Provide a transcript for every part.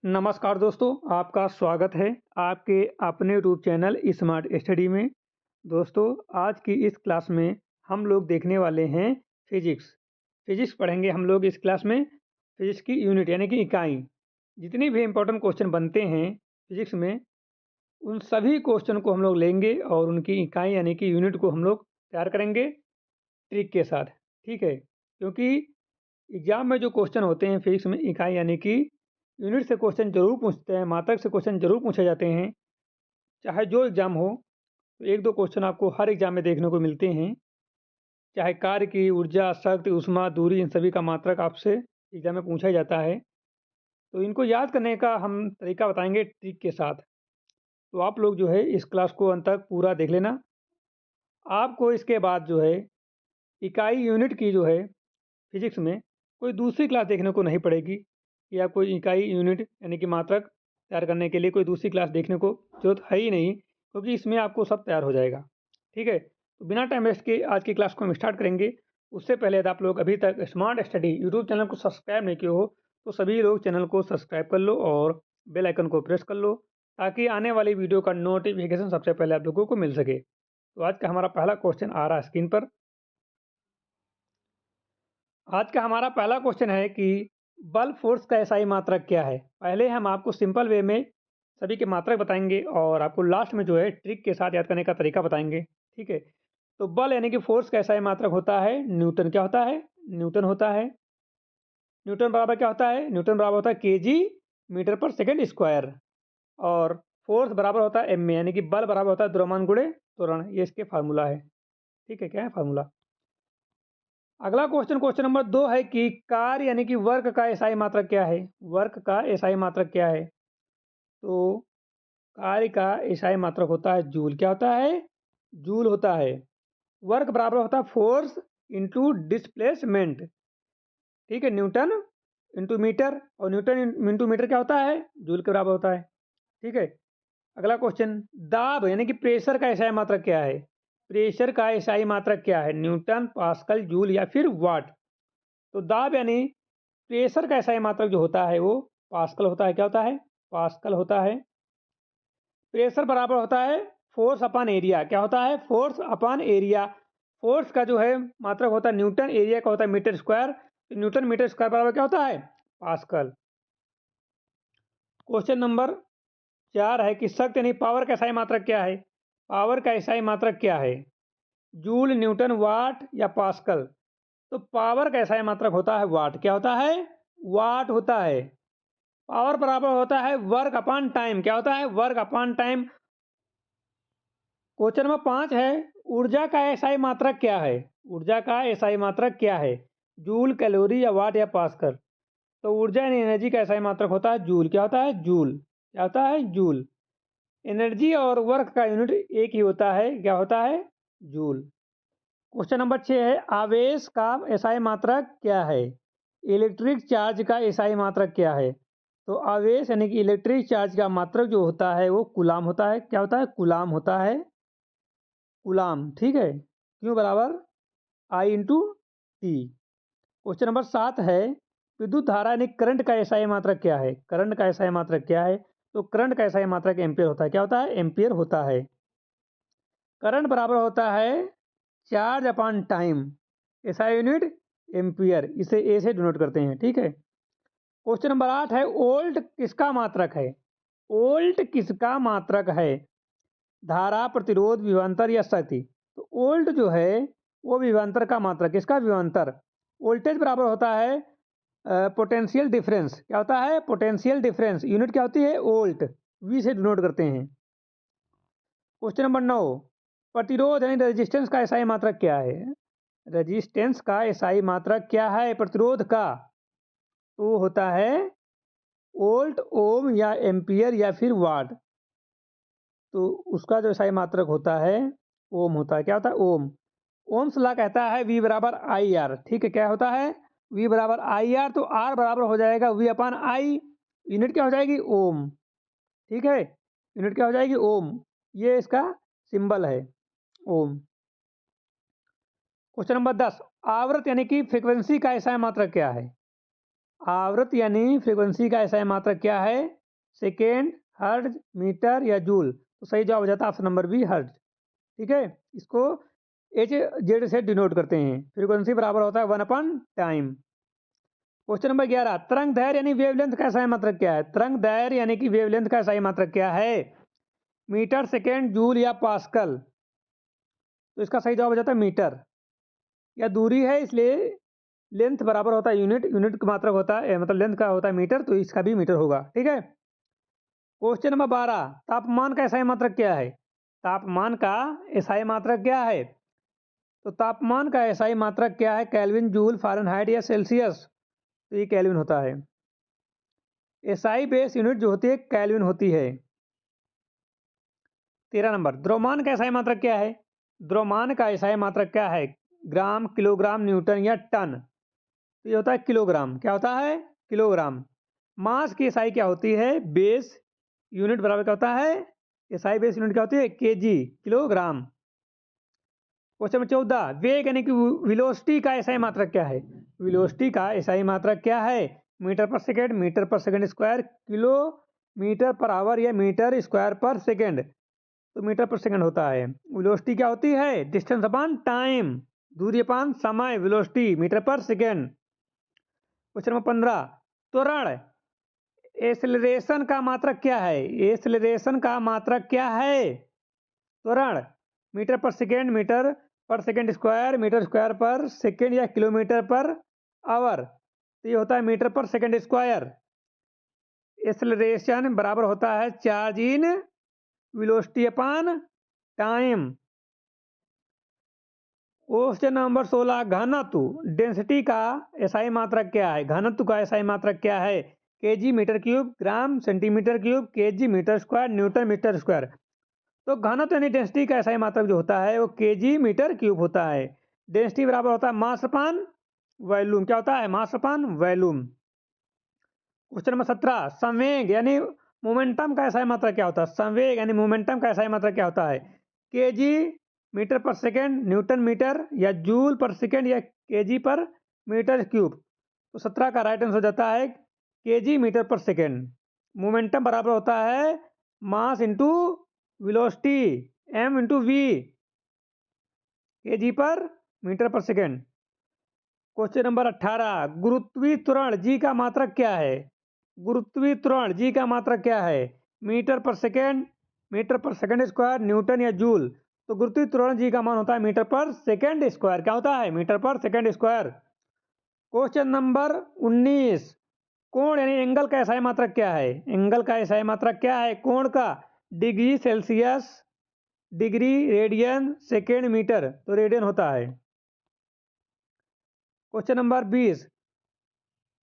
नमस्कार दोस्तों, आपका स्वागत है आपके अपने यूट्यूब चैनल स्मार्ट स्टडी में। दोस्तों, आज की इस क्लास में हम लोग देखने वाले हैं फिजिक्स। फिजिक्स पढ़ेंगे हम लोग इस क्लास में। फिजिक्स की यूनिट यानी कि इकाई। जितनी भी इम्पोर्टेंट क्वेश्चन बनते हैं फिजिक्स में, उन सभी क्वेश्चन को हम लोग लेंगे और उनकी इकाई यानी कि यूनिट को हम लोग तैयार करेंगे ट्रिक के साथ। ठीक है, क्योंकि एग्जाम में जो क्वेश्चन होते हैं फिजिक्स में इकाई यानी कि यूनिट से क्वेश्चन जरूर पूछते हैं, मात्रक से क्वेश्चन जरूर पूछे जाते हैं। चाहे जो एग्जाम हो, तो एक दो क्वेश्चन आपको हर एग्जाम में देखने को मिलते हैं। चाहे कार्य की ऊर्जा, शक्ति, ऊष्मा, दूरी, इन सभी का मात्रक आपसे एग्जाम में पूछा ही जाता है। तो इनको याद करने का हम तरीका बताएंगे ट्रिक के साथ। तो आप लोग जो है इस क्लास को अंत तक पूरा देख लेना। आपको इसके बाद जो है इकाई यूनिट की जो है फिजिक्स में कोई दूसरी क्लास देखने को नहीं पड़ेगी, या कोई इकाई यूनिट यानी कि मात्रक तैयार करने के लिए कोई दूसरी क्लास देखने को जरूरत है ही नहीं, क्योंकि इसमें आपको सब तैयार हो जाएगा। ठीक है, तो बिना टाइम वेस्ट के आज की क्लास को हम स्टार्ट करेंगे। उससे पहले यदि आप लोग अभी तक स्मार्ट स्टडी यूट्यूब चैनल को सब्सक्राइब नहीं किए हो, तो सभी लोग चैनल को सब्सक्राइब कर लो और बेल आइकन को प्रेस कर लो, ताकि आने वाली वीडियो का नोटिफिकेशन सबसे पहले आप लोगों को मिल सके। तो आज का हमारा पहला क्वेश्चन आ रहा है स्क्रीन पर। आज का हमारा पहला क्वेश्चन है कि बल फोर्स का एसआई मात्रक क्या है। पहले हम आपको सिंपल वे में सभी के मात्रक बताएंगे और आपको लास्ट में जो है ट्रिक के साथ याद करने का तरीका बताएंगे। ठीक है, तो बल यानी कि फोर्स का एसआई मात्रक होता है न्यूटन। क्या होता है? न्यूटन होता है। न्यूटन बराबर क्या होता है? न्यूटन बराबर होता है केजी मीटर पर सेकंड स्क्वायर। और फोर्स बराबर होता है एम में, यानी कि बल बराबर होता है द्रव्यमान गुणे त्वरण। ये इसके फार्मूला है। ठीक है, क्या है फार्मूला? अगला क्वेश्चन, क्वेश्चन नंबर 2 है कि कार्य यानी कि वर्क का एसआई मात्रक क्या है। वर्क का एसआई मात्रक क्या है? तो कार्य का एसआई मात्रक होता है जूल। क्या होता है? जूल होता है। वर्क बराबर होता है फोर्स इंटू डिस्प्लेसमेंट। ठीक है, न्यूटन इंटू मीटर, और न्यूटन इंटू मीटर क्या होता है? जूल के बराबर होता है। ठीक है, अगला क्वेश्चन, दाब यानी कि प्रेशर का एसआई मात्रक क्या है। प्रेशर का एसआई मात्रक क्या है? न्यूटन, पास्कल, जूल या फिर वाट। तो दाब यानी प्रेशर का एसआई मात्रक जो होता है वो पास्कल होता है। क्या होता है? पास्कल होता है। प्रेशर बराबर होता है फोर्स अपॉन एरिया। क्या होता है? Force upon area. फोर्स का जो है मात्रक होता है न्यूटन, एरिया का होता है मीटर स्क्वायर। तो न्यूटन मीटर स्क्वायर बराबर क्या होता है? पास्कल। क्वेश्चन नंबर 4 है कि शक्ति यानी पावर का एसआई मात्रक क्या है। पावर का एसआई मात्रक क्या है? जूल, न्यूटन, वाट या पास्कल। तो पावर का एसआई मात्रक होता है वाट। क्या होता है? वाट होता है। पावर बराबर होता है वर्क अपॉन टाइम। क्या होता है? Work upon time. Question number 5 है, ऊर्जा का एसआई मात्रक क्या है। ऊर्जा का एसआई मात्रक क्या है? जूल, कैलोरी या वाट या पास्कल। तो ऊर्जा यानी एनर्जी का एसआई मात्रक होता है जूल। क्या होता है? जूल। क्या होता है? जूल। एनर्जी और वर्क का यूनिट एक ही होता है। क्या होता है? जूल। क्वेश्चन नंबर 6 है, आवेश का एसआई मात्रक क्या है। इलेक्ट्रिक चार्ज का एसआई मात्रक क्या है। तो आवेश यानी कि इलेक्ट्रिक चार्ज का मात्रक जो होता है वो कूलाम होता है। क्या होता है? कूलाम होता है। कूलाम। ठीक है, क्यों बराबर आई इंटू टी। क्वेश्चन नंबर 7 है, विद्युत धारा यानी करंट का एसआई मात्रक क्या है। करंट का एसआई मात्रक क्या है? तो करंट का एसआई मात्रक एम्पियर होता है। क्या होता है? एम्पियर होता है। करंट बराबर होता है charge upon time. SI unit ampere, इसे ए से डिनोट करते हैं। ठीक है, क्वेश्चन नंबर 8 है, वोल्ट किसका मात्रक है। वोल्ट किसका मात्रक है? धारा, प्रतिरोध, विभवांतर या शक्ति। तो वोल्ट जो है वो विभवांतर का मात्रक। किसका विभवांतर? वोल्टेज बराबर होता है पोटेंशियल डिफरेंस। क्या होता है? Potential difference. यूनिट क्या होती है? वोल्ट। वी से डिनोट करते हैं। क्वेश्चन नंबर 9, प्रतिरोध यानी रेजिस्टेंस का एसआई मात्रक क्या है। रेजिस्टेंस का एसआई मात्रक क्या है प्रतिरोध का? तो होता है वोल्ट, ओम या एम्पियर या फिर वाट। तो उसका जो एसआई मात्रक होता है ओम होता है। क्या होता है? ओम। ओम्स ला कहता है वी बराबर आई आर। ठीक है, क्या होता है? वी बराबर आई आर। तो आर बराबर हो जाएगा वी अपान आई। यूनिट क्या हो जाएगी? ओम। ठीक है, यूनिट क्या हो जाएगी? ओम। ये इसका सिंबल है, ओम। क्वेश्चन नंबर 10, आवृत्ति यानी कि फ्रीक्वेंसी का एसआई मात्रक क्या है। आवृत्ति यानी फ्रीक्वेंसी का एसआई मात्रक क्या है? सेकेंड, हर्ट्ज, मीटर या जूल। तो सही जवाब हो जाता है ऑप्शन नंबर बी, हर्ट्ज। ठीक है, इसको एच जेड से डिनोट करते हैं। फ्रीक्वेंसी बराबर होता है 1/टाइम। क्वेश्चन नंबर 11, तरंग दैर्घ्य यानी वेवलेंथ का एसआई मात्रक क्या है? तरंग दैर्घ्य यानी कि वेवलेंथ का एसआई मात्रक क्या है? मीटर, सेकेंड, जूल या पास्कल? तो इसका सही जवाब हो जाता है मीटर। या दूरी है इसलिए लेंथ बराबर होता है यूनिट, यूनिट का मात्रक होता है मतलब लेंथ का होता है मीटर, तो इसका भी मीटर होगा। ठीक है। क्वेश्चन नंबर 12, तापमान का एसआई मात्रक क्या है? तापमान का एसआई मात्रक क्या है? तो तापमान का एसआई मात्रक क्या है? केल्विन, जूल, फ़ारेनहाइट या सेल्सियस? तो ये केल्विन होता है। एसआई बेस यूनिट जो होती है केल्विन होती है। 13 नंबर, द्रव्यमान का एसआई मात्रक क्या है? द्रव्यमान का एसआई मात्रक क्या है? ग्राम, किलोग्राम, न्यूटन या टन? तो ये होता है किलोग्राम। क्या होता है? किलोग्राम। मास की एसआई क्या होती है? बेस यूनिट बराबर क्या होता है? एसआई बेस यूनिट क्या होती है? KG, kilogram. क्वेश्चन नंबर 14, वेग यानी कि वेलोसिटी का एसआई मात्रक क्या है? वेलोसिटी का एसआई मात्रक क्या है? Metre per second, metre per second square, kilometre per hour या मीटर स्क्वायर पर सेकेंड? तो मीटर पर सेकेंड होता है। वेलोसिटी क्या होती है? डिस्टेंस अपॉन टाइम, दूरी अपॉन समय, velocity metre per second. Question number 15, त्वरण एक्सेलरेशन का मात्रक क्या है? एक्सेलरेशन का मात्रक क्या है? त्वरण metre per second square, metre square पर सेकेंड या किलोमीटर पर आवर? तो ये होता है metre per second square. Acceleration बराबर होता है charge in velocity upon time. Question number 16, घनत्व डेंसिटी का एसआई मात्रक क्या है? घनत्व का एसआई मात्रक क्या है? KG metre cube, gram centimetre cube, KG metre square, newton metre square? तो घनत्व यानी डेंसिटी का एसआई मात्रक जो होता है वो केजी मीटर क्यूब होता है। डेंसिटी बराबर होता है मास अपान वॉल्यूम। क्या होता है? मास अपान वॉल्यूम। क्वेश्चन नंबर 17, संवेग यानी मोमेंटम का एसआई मात्रक क्या होता है? संवेग यानी मोमेंटम का एसआई मात्रक क्या होता है? KG metre per second, newton metre या जूल पर सेकेंड या केजी पर मीटर क्यूब? तो 17 का राइट आंसर हो जाता है KG metre per second. Momentum बराबर होता है mass into velocity, M into V, KG per metre per second. Question number 18, गुरुत्वीय त्वरण जी का मात्रक क्या है? गुरुत्वीय त्वरण जी का मात्रक क्या है? Metre per second, metre per second square, Newton या जूल? तो गुरुत्वीय त्वरण जी का मान होता है मीटर पर सेकेंड स्क्वायर। क्या होता है? Metre per second square. Question number 19, कोण यानी एंगल का एसआई मात्रक क्या है? एंगल का एसआई मात्रक क्या है कोण का? Degree Celsius, degree, radian, second, metre? तो रेडियन होता है। क्वेश्चन नंबर 20,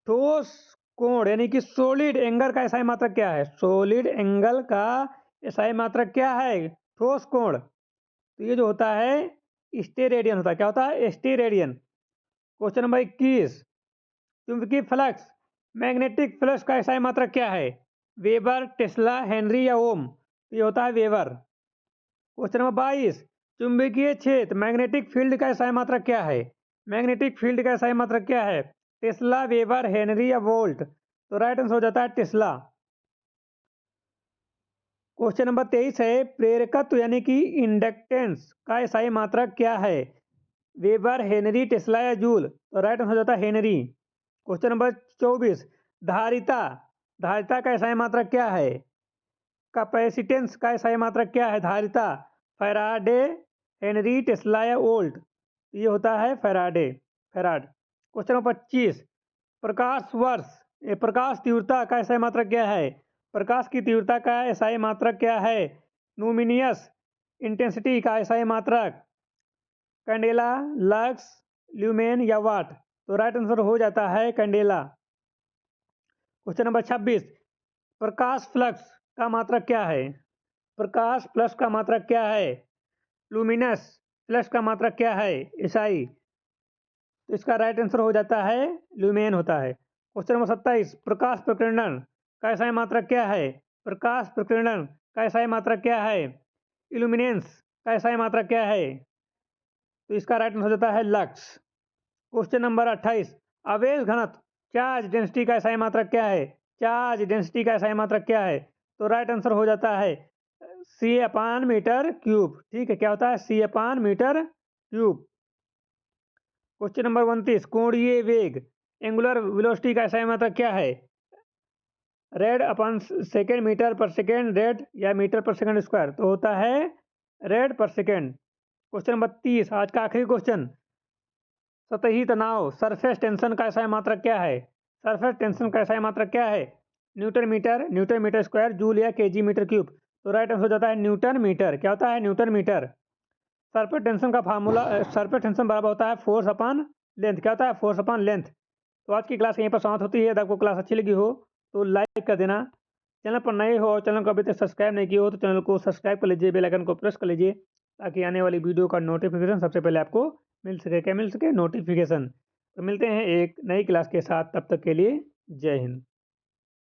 ठोस कोण यानी कि सॉलिड एंगल का एसआई मात्रक क्या है? सॉलिड एंगल का एसआई मात्रक क्या है? ठोस कोण? तो ये जो होता है स्टेरेडियन होता है। क्या होता है? स्टेरेडियन। क्वेश्चन नंबर 21, चुंबकीय फ्लक्स मैग्नेटिक फ्लक्स का एसआई मात्रक क्या है? वेबर, टेस्ला, हेनरी या ओम? तो ये होता है वेबर। क्वेश्चन नंबर 22, चुंबकीय क्षेत्र मैग्नेटिक फील्ड का एसआई मात्रक क्या है? मैग्नेटिक फील्ड का एसआई मात्रक क्या है? टेस्ला, वेबर, हेनरी या वोल्ट? तो राइट आंसर हो जाता है टेस्ला। क्वेश्चन नंबर 23 है, प्रेरकत्व यानी कि इंडक्टेंस का एसआई मात्रक क्या है? वेबर, हेनरी, टेस्ला या जूल? तो राइट आंसर हो जाता है हेनरी। क्वेश्चन नंबर 24, धारिता, धारिता का एसआई मात्रक क्या है? कैपेसिटेंस का एसआई मात्रक क्या है? धारिता, फैराडे, हेनरी, टेस्ला या वोल्ट? ये होता है फैराडे, फैराड। क्वेश्चन नंबर 25, प्रकाश वर्ष प्रकाश तीव्रता का एसआई मात्रक क्या है? प्रकाश की तीव्रता का एसआई मात्रक क्या है? लुमिनियस इंटेंसिटी का एसआई मात्रक, कैंडेला, लक्स, ल्यूमेन या वाट? तो राइट आंसर हो जाता है कैंडेला। क्वेश्चन नंबर 26, प्रकाश फ्लक्स का मात्रक क्या है? प्रकाश फ्लक्स का मात्रक क्या है? लुमिनस फ्लक्स का मात्रक क्या है? एसआई। तो इसका राइट आंसर हो जाता है ल्यूमेन होता है। क्वेश्चन नंबर 27, प्रकाश प्रकीर्णन का एसआई मात्रक क्या है? प्रकाश प्रकीर्णन का एसआई मात्रक क्या है? इल्यूमिनेंस का एसआई मात्रक क्या है? तो इसका राइट आंसर हो जाता है लक्स। क्वेश्चन नंबर 28, आवेश घनत्व चार्ज डेंसिटी का एसआई मात्रक क्या है? चार्ज डेंसिटी का एसआई मात्रक क्या है? तो राइट आंसर हो जाता है C/मीटर क्यूब। ठीक है, क्या होता है? C/मीटर क्यूब। क्वेश्चन नंबर 29, कोणीय वेग एंगुलर वेलोसिटी का एसआई मात्रक क्या है? रेड अपन second, metre per second red या मीटर पर सेकेंड स्क्वायर, तो होता है रेड पर सेकेंड। क्वेश्चन नंबर 30, आज का आखिरी क्वेश्चन, सतही तनाव सरफेस टेंशन का एसआई मात्रक क्या है? सरफेस टेंशन का एसआई मात्रक क्या है? न्यूटन मीटर स्क्वायर, जूल या केजी मीटर क्यूब। तो राइट आंसर हो जाता है न्यूटन मीटर। क्या होता है? Newton metre. सरफेस टेंशन का फार्मूला, सरफेस टेंशन बराबर होता है फोर्स अपन लेंथ। क्या होता है? Force upon length. तो आज की क्लास यहीं पर समाप्त होती है। यदि आपको क्लास अच्छी लगी हो तो लाइक कर देना। चैनल पर नए हो और चैनल को अभी तक सब्सक्राइब नहीं किया हो तो चैनल को सब्सक्राइब कर लीजिए, बेल आइकन को प्रेस कर लीजिए, ताकि आने वाली वीडियो का नोटिफिकेशन सबसे पहले आपको मिल सके। क्या मिल सके? नोटिफिकेशन। तो मिलते हैं एक नई क्लास के साथ, तब तक के लिए जय हिंद।